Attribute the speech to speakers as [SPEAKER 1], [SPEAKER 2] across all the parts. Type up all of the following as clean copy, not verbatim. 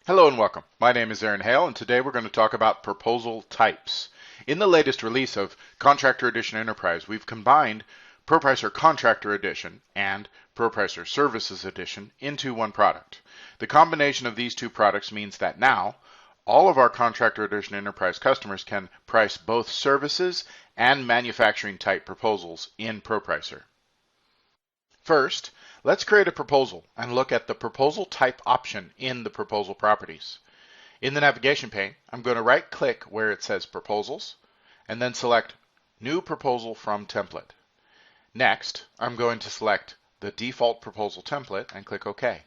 [SPEAKER 1] Hello and welcome. My name is Aaron Hale, and today we're going to talk about proposal types. In the latest release of Contractor Edition Enterprise, we've combined ProPricer Contractor Edition and ProPricer Services Edition into one product. The combination of these two products means that now all of our Contractor Edition Enterprise customers can price both services and manufacturing type proposals in ProPricer. First, let's create a proposal and look at the proposal type option in the proposal properties. In the navigation pane, I'm going to right-click where it says Proposals and then select New Proposal from Template. Next, I'm going to select the default proposal template and click OK.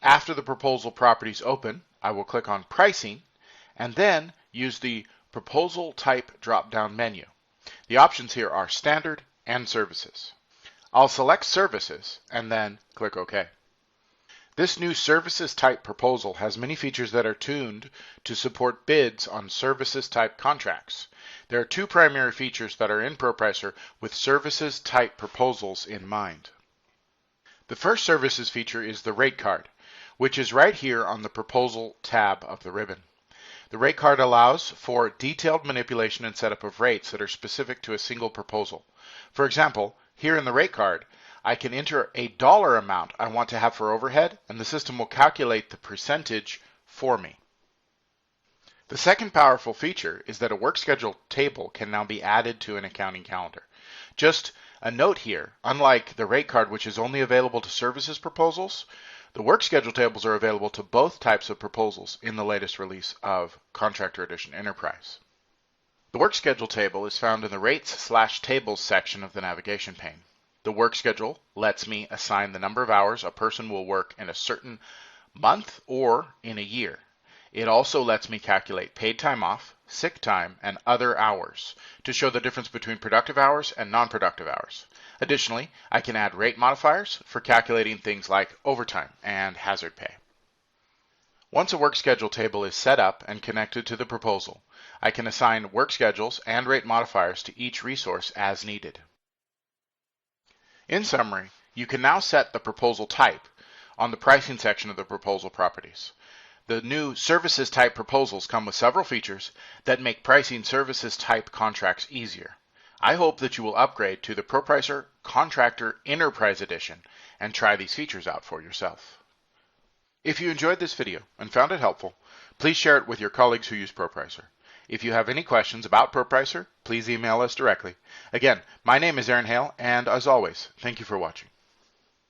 [SPEAKER 1] After the proposal properties open, I will click on Pricing and then use the Proposal Type drop-down menu. The options here are Standard and Services. I'll select Services and then click OK. This new Services type proposal has many features that are tuned to support bids on Services type contracts. There are two primary features that are in ProPricer with Services type proposals in mind. The first Services feature is the rate card, which is right here on the Proposal tab of the ribbon. The rate card allows for detailed manipulation and setup of rates that are specific to a single proposal. For example, here in the rate card, I can enter a dollar amount I want to have for overhead, and the system will calculate the percentage for me. The second powerful feature is that a work schedule table can now be added to an accounting calendar. Just a note here, unlike the rate card, which is only available to services proposals, the work schedule tables are available to both types of proposals in the latest release of Contractor Edition Enterprise. The work schedule table is found in the Rates/Tables section of the navigation pane. The work schedule lets me assign the number of hours a person will work in a certain month or in a year. It also lets me calculate paid time off, sick time, and other hours to show the difference between productive hours and non-productive hours. Additionally, I can add rate modifiers for calculating things like overtime and hazard pay. Once a work schedule table is set up and connected to the proposal, I can assign work schedules and rate modifiers to each resource as needed. In summary, you can now set the proposal type on the pricing section of the proposal properties. The new services type proposals come with several features that make pricing services type contracts easier. I hope that you will upgrade to the ProPricer Contractor Enterprise Edition and try these features out for yourself. If you enjoyed this video and found it helpful, please share it with your colleagues who use ProPricer. If you have any questions about ProPricer, please email us directly. Again, my name is Aaron Hale, and as always, thank you for watching.